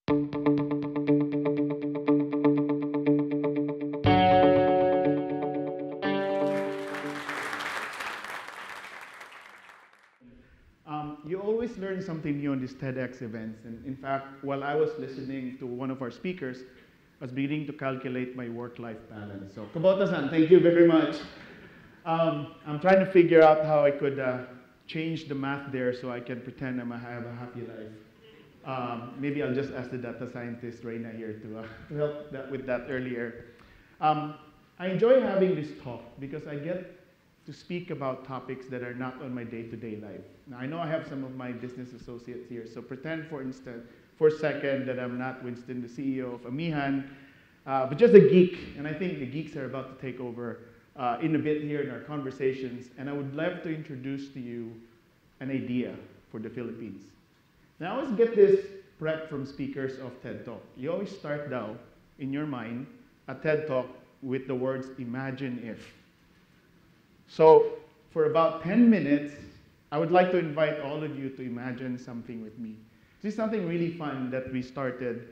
You always learn something new on these TEDx events. And in fact, while I was listening to one of our speakers, I was beginning to calculate my work-life balance. So, Kubota-san, thank you very much. I'm trying to figure out how I could change the math there so I can pretend I have a happy life. Maybe I'll just ask the data scientist, Reina, here to help with that earlier. I enjoy having this talk because I get to speak about topics that are not on my day-to-day life. Now, I know I have some of my business associates here, so pretend, for instance, for a second that I'm not Winston, the CEO of Amihan, but just a geek. And I think the geeks are about to take over in a bit here in our conversations. And I would love to introduce to you an idea for the Philippines. Now, I always get this prep from speakers of TED Talk. You always start down in your mind a TED Talk with the words, imagine if. So for about 10 minutes, I would like to invite all of you to imagine something with me. This is something really fun that we started.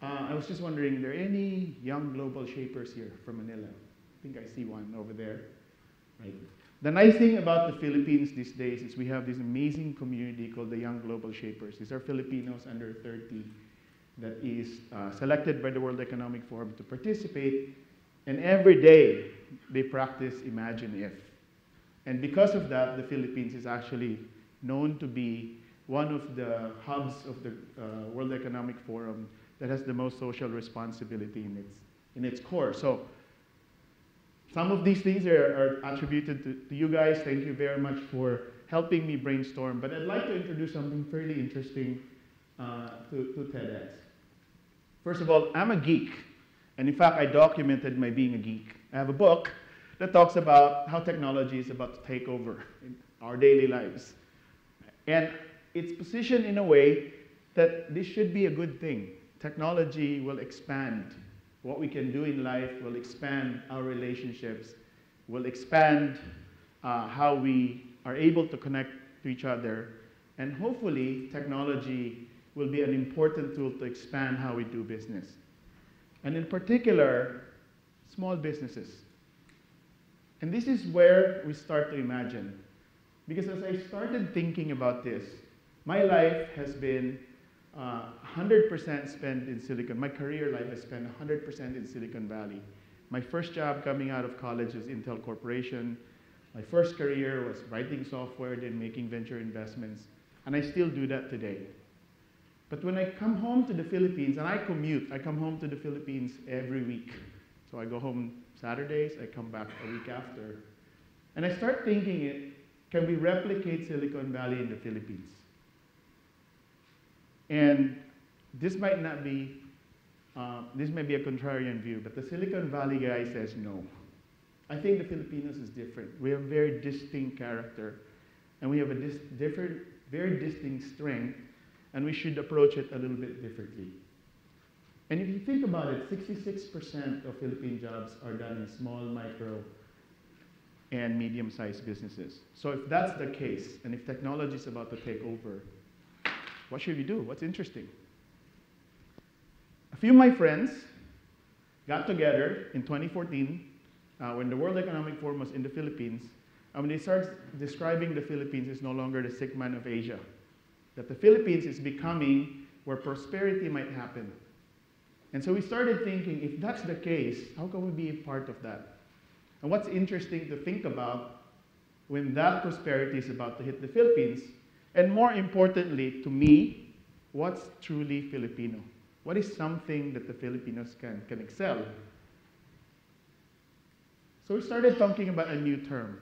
I was just wondering, are there any young global shapers here from Manila? I think I see one over there. Right. The nice thing about the Philippines these days is we have this amazing community called the Young Global Shapers. These are Filipinos under 30 that is selected by the World Economic Forum to participate. And every day, they practice Imagine If. And because of that, the Philippines is actually known to be one of the hubs of the World Economic Forum that has the most social responsibility in its core. So some of these things are attributed to you guys. Thank you very much for helping me brainstorm. But I'd like to introduce something fairly interesting to TEDx. First of all, I'm a geek. And in fact, I documented my being a geek. I have a book that talks about how technology is about to take over in our daily lives. And it's positioned in a way that this should be a good thing. Technology will expand what we can do in life, will expand our relationships, will expand how we are able to connect to each other, and hopefully technology will be an important tool to expand how we do business. And in particular, small businesses. And this is where we start to imagine. Because as I started thinking about this, my life has been 100% spent in Silicon. My career life has spent 100% in Silicon Valley. My first job coming out of college was Intel Corporation. My first career was writing software, then making venture investments. And I still do that today. But when I come home to the Philippines, and I commute, I come home to the Philippines every week. So I go home Saturdays, I come back a week after. And I start thinking, can we replicate Silicon Valley in the Philippines? And this might not be, this may be a contrarian view, but the Silicon Valley guy says no. I think the Filipinos is different. We have very distinct character, and we have a very distinct strength, and we should approach it a little bit differently. And if you think about it, 66% of Philippine jobs are done in small, micro, and medium-sized businesses. So if that's the case, and if technology is about to take over, what should we do? What's interesting? A few of my friends got together in 2014 when the World Economic Forum was in the Philippines, and when they started describing the Philippines as no longer the sick man of Asia, that the Philippines is becoming where prosperity might happen. And so we started thinking, if that's the case, how can we be a part of that? And what's interesting to think about when that prosperity is about to hit the Philippines, and more importantly, to me, what's truly Filipino? What is something that the Filipinos can excel? So we started talking about a new term,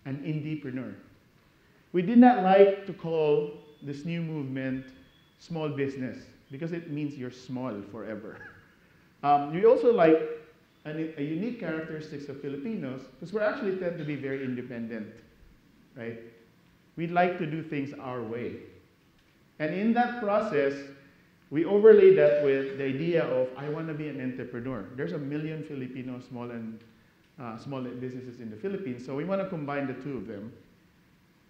an indiepreneur. We did not like to call this new movement small business, because it means you're small forever. We also like a unique characteristics of Filipinos, because we actually tend to be very independent, right? We'd like to do things our way. And in that process, we overlay that with the idea of, I want to be an entrepreneur. There's 1 million Filipino small businesses in the Philippines, so we want to combine the two of them.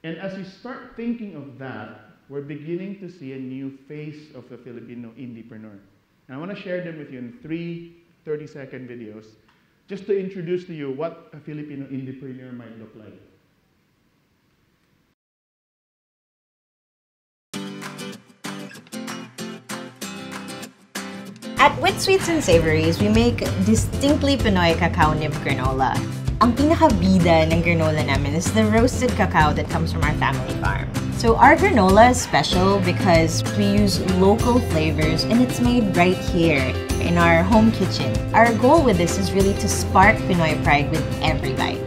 And as you start thinking of that, we're beginning to see a new face of the Filipino indiepreneur. And I want to share them with you in 3 30-second videos, just to introduce to you what a Filipino indiepreneur might look like. At Wit Sweets and Savories, we make distinctly Pinoy cacao nib granola. Ang pinakabida ng granola namin is the roasted cacao that comes from our family farm. So our granola is special because we use local flavors and it's made right here in our home kitchen. Our goal with this is really to spark Pinoy pride with every bite.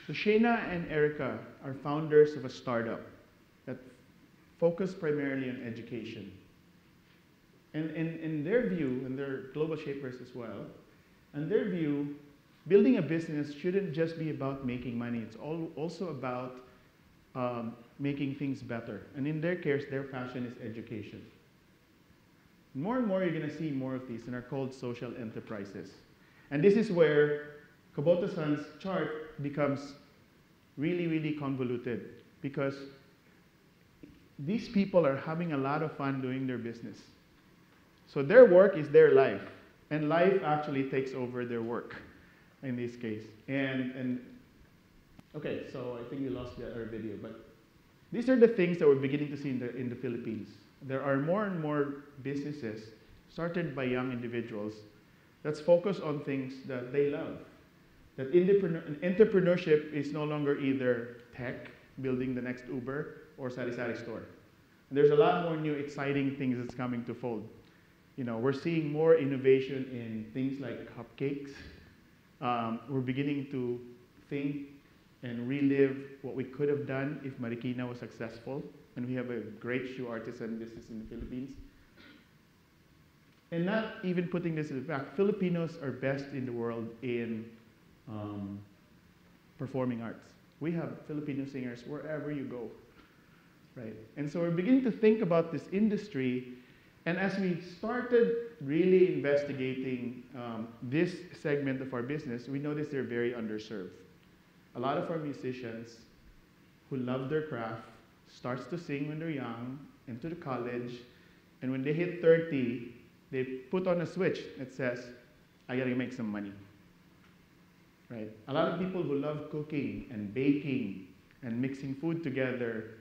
So Shayna and Erica are founders of a startup that focus primarily on education. And in their view, and they're global shapers as well, in their view, building a business shouldn't just be about making money. It's also about making things better. And in their case, their passion is education. More and more, you're going to see more of these, and are called social enterprises. And this is where Kubota-san's chart becomes really, really convoluted, because these people are having a lot of fun doing their business. So their work is their life, and life actually takes over their work in this case. And okay, so I think we lost the other video, but these are the things that we're beginning to see in the Philippines. There are more and more businesses started by young individuals that's focused on things that they love. That entrepreneurship is no longer either tech, building the next Uber, or sari-sari store. And there's a lot more new exciting things that's coming to fold. You know, we're seeing more innovation in things like cupcakes. We're beginning to think and relive what we could have done if Marikina was successful. And we have a great shoe artisan business in the Philippines. And not even putting this in the fact, Filipinos are best in the world in performing arts. We have Filipino singers wherever you go, right? And so we're beginning to think about this industry. And as we started really investigating this segment of our business, we noticed they're very underserved. A lot of our musicians who love their craft starts to sing when they're young, into the college, and when they hit 30, they put on a switch that says, I gotta make some money. Right? A lot of people who love cooking and baking and mixing food together,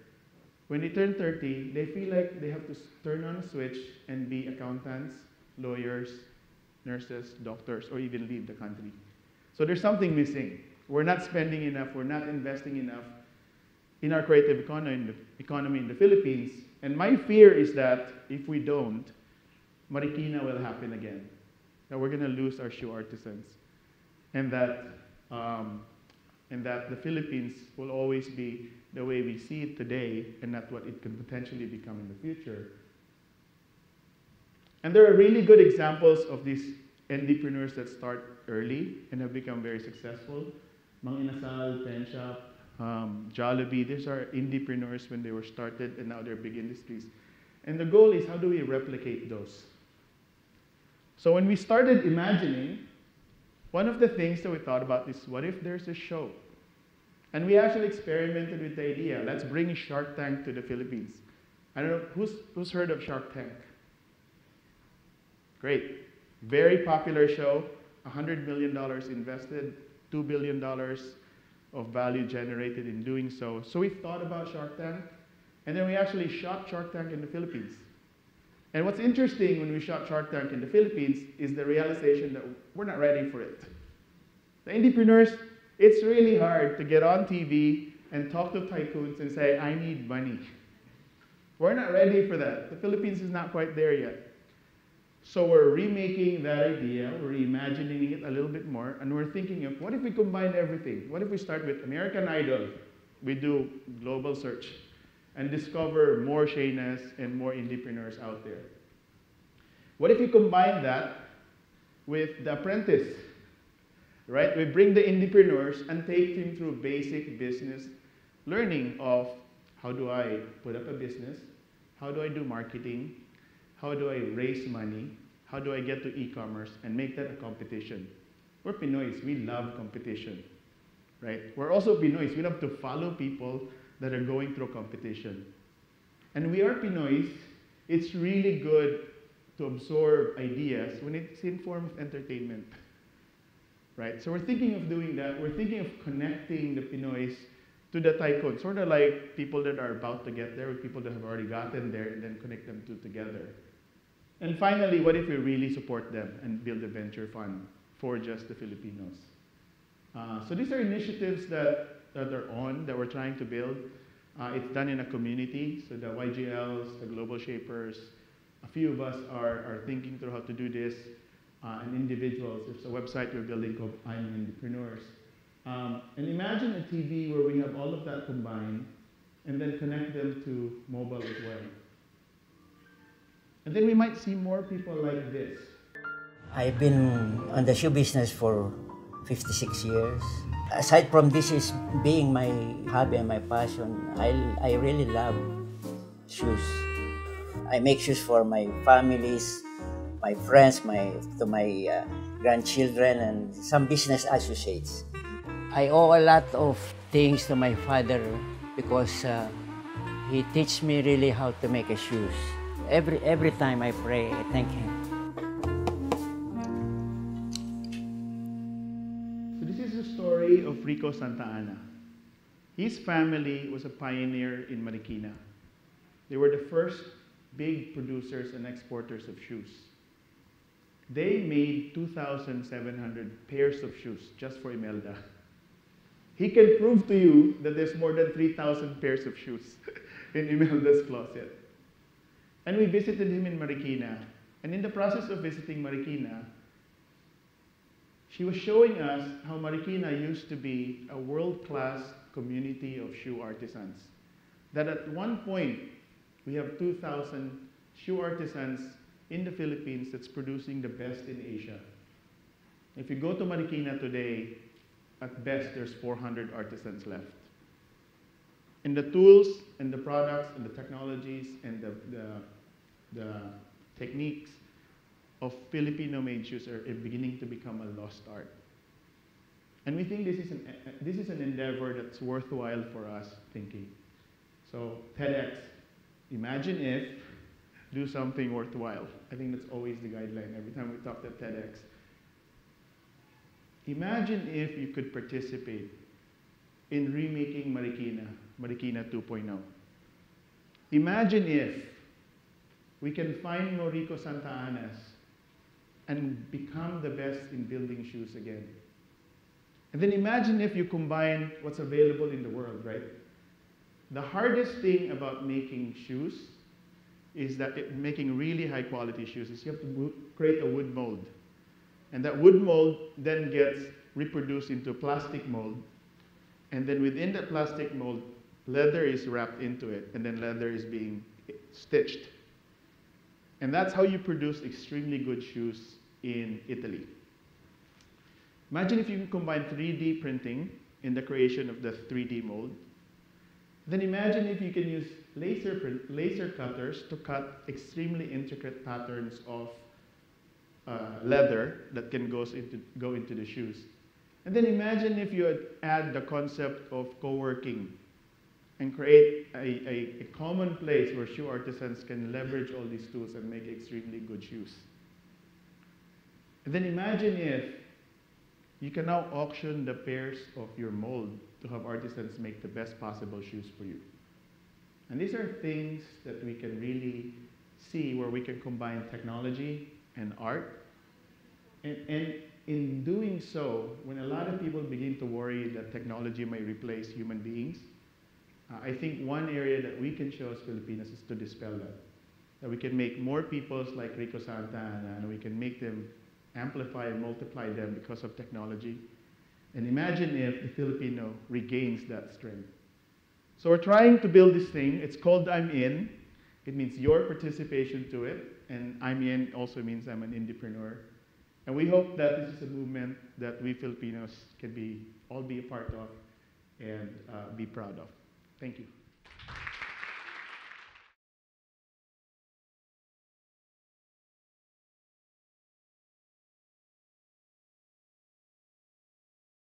when they turn 30, they feel like they have to turn on a switch and be accountants, lawyers, nurses, doctors, or even leave the country. So there's something missing. We're not spending enough, we're not investing enough in our creative economy in the Philippines. And my fear is that if we don't, Marikina will happen again. That we're gonna lose our shoe artisans. And that the Philippines will always be the way we see it today and not what it can potentially become in the future. And there are really good examples of these entrepreneurs that start early and have become very successful. Mang Inasal, Pen Shop, Jollibee, these are entrepreneurs when they were started and now they're big industries. And the goal is, how do we replicate those? So when we started imagining, one of the things that we thought about is, what if there's a show? And we actually experimented with the idea, let's bring Shark Tank to the Philippines. I don't know, who's heard of Shark Tank? Great. Very popular show, $100 million invested, $2 billion of value generated in doing so. So we thought about Shark Tank, and then we actually shot Shark Tank in the Philippines. And what's interesting when we shot Shark Tank in the Philippines is the realization that we're not ready for it. The entrepreneurs, it's really hard to get on TV and talk to tycoons and say, I need money. We're not ready for that. The Philippines is not quite there yet. So we're remaking that idea, we're reimagining it a little bit more, and we're thinking of, what if we combine everything? What if we start with American Idol? We do global search and discover more Shaynas and more entrepreneurs out there. What if we combine that with The Apprentice? Right? We bring the entrepreneurs and take them through basic business learning of, how do I put up a business? How do I do marketing? How do I raise money? How do I get to e-commerce and make that a competition? We're Pinoys, we love competition. right? We're also Pinoys. We have to follow people that are going through competition. And we are Pinoys. It's really good to absorb ideas when it's in form of entertainment, right? So we're thinking of doing that. We're thinking of connecting the Pinoys to the tycoon, sort of like people that are about to get there with people that have already gotten there, and then connect them two together. And finally, what if we really support them and build a venture fund for just the Filipinos? So these are initiatives that we're trying to build. It's done in a community, so the YGLs, the Global Shapers, a few of us are thinking through how to do this, and individuals. There's a website we're building called Indiepreneurs. And imagine a TV where we have all of that combined, and then connect them to mobile as well. And then we might see more people like this. I've been on the shoe business for 56 years. Aside from this is being my hobby and my passion, I really love shoes. I make shoes for my families, my friends, to my grandchildren, and some business associates. I owe a lot of things to my father because he teach me really how to make a shoes. Every time I pray, I thank him. So this is the story of Rico Santa Ana. His family was a pioneer in Marikina. They were the first big producers and exporters of shoes. They made 2,700 pairs of shoes just for Imelda. He can prove to you that there's more than 3,000 pairs of shoes in Imelda's closet. And we visited him in Marikina. And in the process of visiting Marikina, she was showing us how Marikina used to be a world-class community of shoe artisans. That at one point, we have 2,000 shoe artisans in the Philippines that's producing the best in Asia. If you go to Marikina today, at best, there's 400 artisans left. And the tools and the products and the technologies and the techniques of Filipino-made shoes are beginning to become a lost art. And we think this is an endeavor that's worthwhile for us thinking. So TEDx, imagine if, do something worthwhile. I think that's always the guideline every time we talk at TEDx. Imagine if you could participate in remaking Marikina 2.0. Imagine if we can find more Rico Santa Anas and become the best in building shoes again. And then imagine if you combine what's available in the world, right? The hardest thing about making shoes is that making really high quality shoes is you have to create a wood mold. And that wood mold then gets reproduced into a plastic mold. And then within that plastic mold, leather is wrapped into it, and then leather is being stitched. And that's how you produce extremely good shoes in Italy. Imagine if you can combine 3D printing in the creation of the 3D mold. Then imagine if you can use laser cutters to cut extremely intricate patterns of leather that can go into the shoes. And then imagine if you add the concept of co-working and create a common place where shoe artisans can leverage all these tools and make extremely good shoes. And then imagine if you can now auction the pairs of your mold to have artisans make the best possible shoes for you. And these are things that we can really see where we can combine technology and art. And in doing so, when a lot of people begin to worry that technology may replace human beings, I think one area that we can show as Filipinos is to dispel that. That we can make more peoples like Rico Santa Ana, and we can make them amplify and multiply them because of technology. And imagine if the Filipino regains that strength. So we're trying to build this thing. It's called I'm In. It means your participation to it. And I'm In also means I'm an indepreneur. And we hope that this is a movement that we Filipinos can all be a part of and be proud of. Thank you.